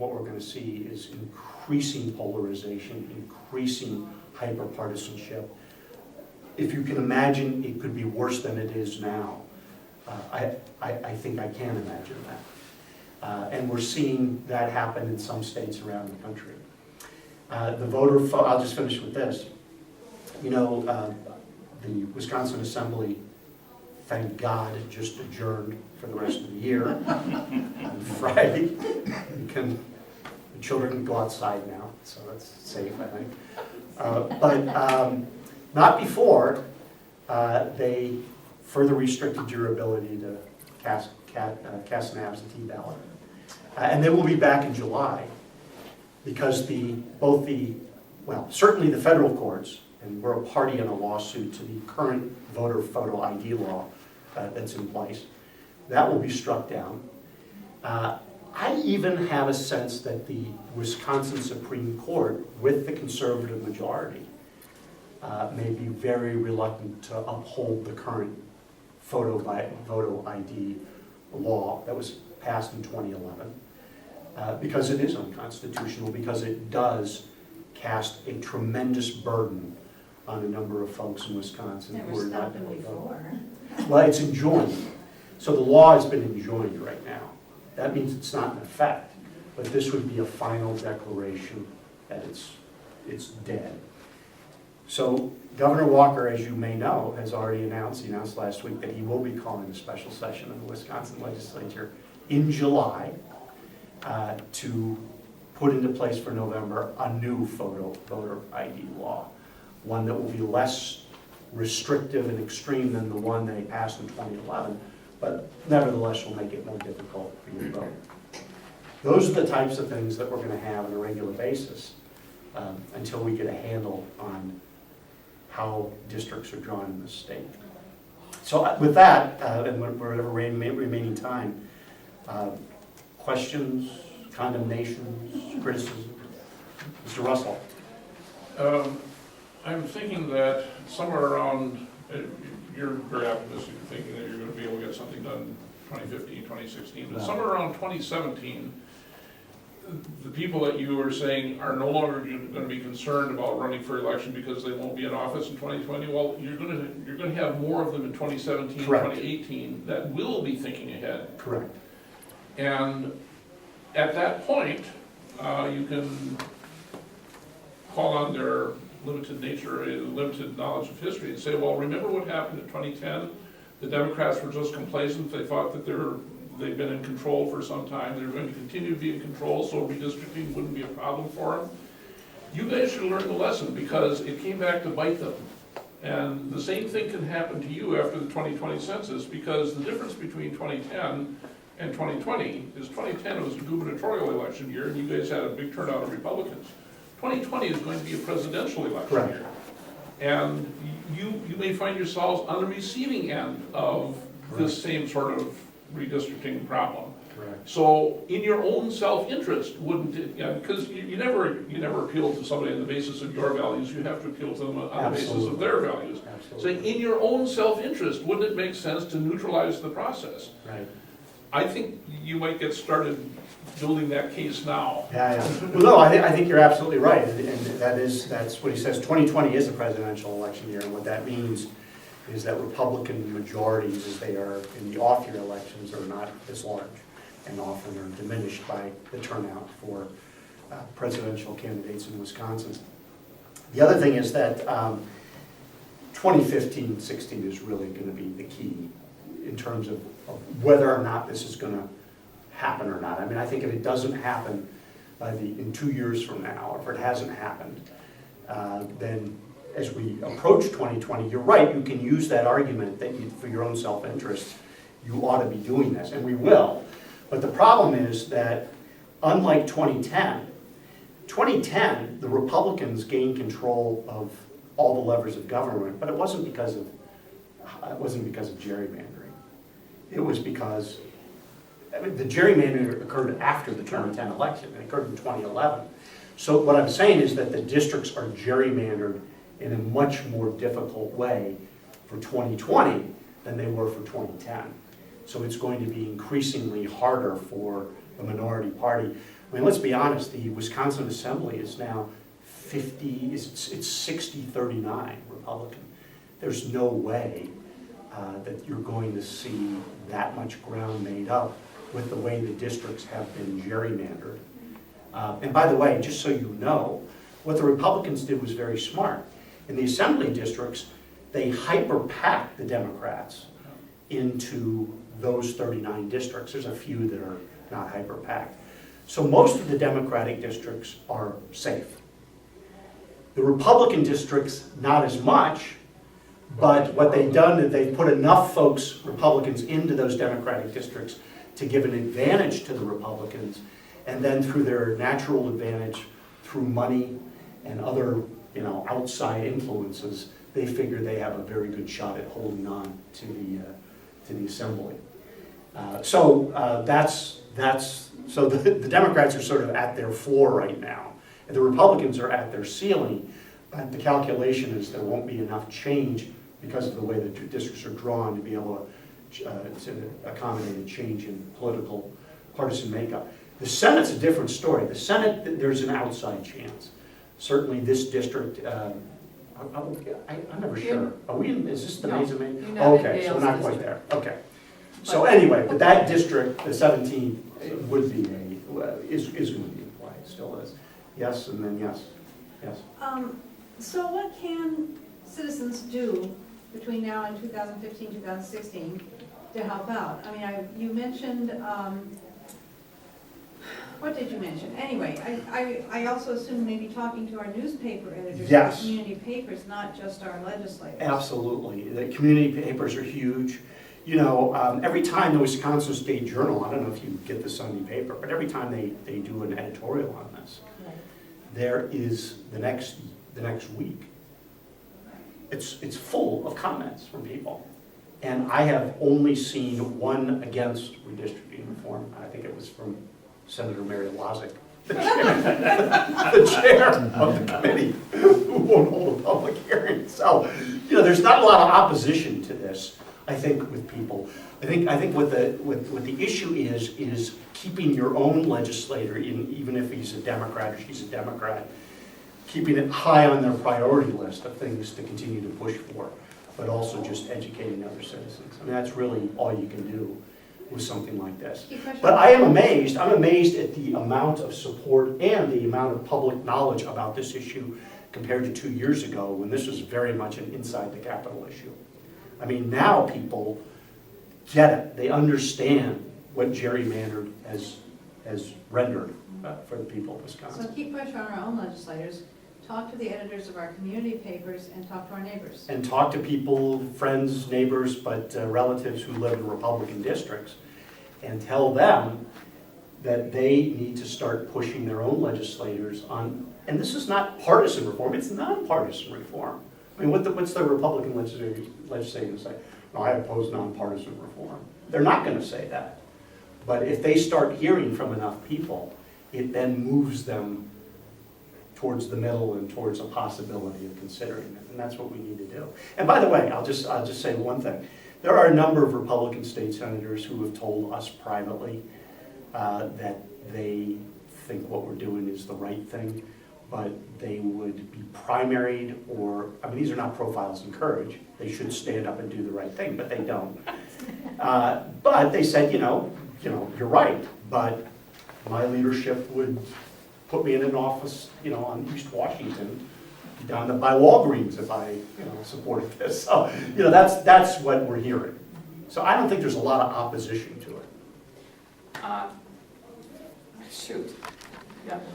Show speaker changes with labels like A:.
A: what we're going to see is increasing polarization, increasing hyperpartisanship. If you can imagine it could be worse than it is now, I think I can imagine that. And we're seeing that happen in some states around the country. I'll just finish with this. You know, the Wisconsin Assembly, thank God, just adjourned for the rest of the year. On Friday, the children can go outside now, so that's safe, I think. But not before they further restricted your ability to cast an absentee ballot. And they will be back in July, because certainly the federal courts, and we're a party in a lawsuit to the current voter photo ID law that's in place, that will be struck down. I even have a sense that the Wisconsin Supreme Court, with the conservative majority, may be very reluctant to uphold the current photo ID law that was passed in 2011, because it is unconstitutional, because it does cast a tremendous burden on a number of folks in Wisconsin who are not going to vote. Well, it's enjoined. So the law has been enjoined right now. That means it's not in effect, but this would be a final declaration that it's dead. So Governor Walker, as you may know, has already announced last week that he will be calling a special session of the Wisconsin legislature in July to put into place for November a new voter ID law, one that will be less restrictive and extreme than the one they passed in 2011, but nevertheless will make it more difficult for you to vote. Those are the types of things that we're going to have on a regular basis until we get a handle on how districts are drawn in the state. So with that, and whatever remaining time, questions, condemnations, criticism? Mr. Russell.
B: I'm thinking that somewhere around, you're very optimistic, you're thinking that you're going to be able to get something done 2015, 2016, but somewhere around 2017, the people that you were saying are no longer going to be concerned about running for election because they won't be in office in 2020. Well, you're going to have more of them in 2017,
A: Correct.
B: 2018 that will be thinking ahead.
A: Correct.
B: And at that point, you can call on their limited nature, limited knowledge of history, and say, well, remember what happened in 2010? The Democrats were just complacent. They thought that they've been in control for some time. They're going to continue to be in control, so redistricting wouldn't be a problem for them. You guys should learn the lesson, because it came back to bite them. And the same thing can happen to you after the 2020 census, because the difference between 2010 and 2020 is 2010 was a gubernatorial election year, and you guys had a big turnout of Republicans. 2020 is going to be a presidential election year. And you may find yourselves on the receiving end of this same sort of redistricting problem.
A: Correct.
B: So in your own self-interest, wouldn't it, because you never appeal to somebody on the basis of your values, you have to appeal to them on the basis of their values.
A: Absolutely.
B: So in your own self-interest, wouldn't it make sense to neutralize the process?
A: Right.
B: I think you might get started building that case now.
A: Yeah. Well, no, I think you're absolutely right, and that's what he says. 2020 is a presidential election year, and what that means is that Republican majorities, as they are in the off-year elections, are not as large, and often are diminished by the turnout for presidential candidates in Wisconsin. The other thing is that 2015-16 is really going to be the key in terms of whether or not this is going to happen or not. I mean, I think if it doesn't happen in 2 years from now, or if it hasn't happened, then as we approach 2020, you're right, you can use that argument that for your own self-interest, you ought to be doing this, and we will. But the problem is that, unlike 2010, the Republicans gained control of all the levers of government, but it wasn't because of gerrymandering. It was because the gerrymandering occurred after the 2010 election. It occurred in 2011. So what I'm saying is that the districts are gerrymandered in a much more difficult way for 2020 than they were for 2010. So it's going to be increasingly harder for the minority party. I mean, let's be honest, the Wisconsin Assembly is now it's 60-39 Republican. There's no way that you're going to see that much ground made up with the way the districts have been gerrymandered. And by the way, just so you know, what the Republicans did was very smart. In the assembly districts, they hyper-packed the Democrats into those 39 districts. There's a few that are not hyper-packed. So most of the Democratic districts are safe. The Republican districts, not as much, but what they've done is they've put enough folks, Republicans, into those Democratic districts to give an advantage to the Republicans, and then through their natural advantage, through money and other, outside influences, they figure they have a very good shot at holding on to the assembly. So the Democrats are sort of at their floor right now, and the Republicans are at their ceiling. But the calculation is there won't be enough change because of the way the districts are drawn to be able to accommodate a change in political partisan makeup. The Senate's a different story. The Senate, there's an outside chance. Certainly this district, I'm never sure. Are we in, is this the Mays and Maine? Okay, so we're not quite there. Okay. So anyway, but that district, the 17th, would be is going to be in play, still is. Yes, and then yes. Yes.
C: So what can citizens do between now and 2015, 2016 to help out? I mean, you mentioned, what did you mention? Anyway, I also assume maybe talking to our newspaper editors,
A: Yes.
C: community papers, not just our legislators.
A: Absolutely. The community papers are huge. Every time the Wisconsin State Journal, I don't know if you get the Sunday paper, but every time they do an editorial on this,
C: Right.
A: there is the next week. It's full of comments from people. And I have only seen one against redistricting reform. I think it was from Senator Mary Lozick, the chair of the committee, who won't hold a public hearing. So, there's not a lot of opposition to this, I think, with people. I think what the issue is keeping your own legislator, even if he's a Democrat or she's a Democrat, keeping it high on their priority list of things to continue to push for, but also just educating other citizens. I mean, that's really all you can do with something like this. But I'm amazed at the amount of support and the amount of public knowledge about this issue compared to 2 years ago, when this was very much an inside the Capitol issue. I mean, now people get it. They understand what gerrymandered has rendered for the people of Wisconsin.
C: So keep pressure on our own legislators, talk to the editors of our community papers, and talk to our neighbors.
A: And talk to people, friends, neighbors, but relatives who live in Republican districts, and tell them that they need to start pushing their own legislators on, and this is not partisan reform, it's nonpartisan reform. I mean, what's the Republican legislator going to say? No, I oppose nonpartisan reform. They're not going to say that. But if they start hearing from enough people, it then moves them towards the middle and towards a possibility of considering it, and that's what we need to do. And by the way, I'll just say one thing. There are a number of Republican state senators who have told us privately that they think what we're doing is the right thing, but they would be primaried, or, I mean, these are not profiles in courage. They should stand up and do the right thing, but they don't. But they said, you're right, but my leadership would put me in an office, on East Washington, down by Walgreens if I, supported this. So, that's what we're hearing. So I don't think there's a lot of opposition to it.
D: Shoot, got the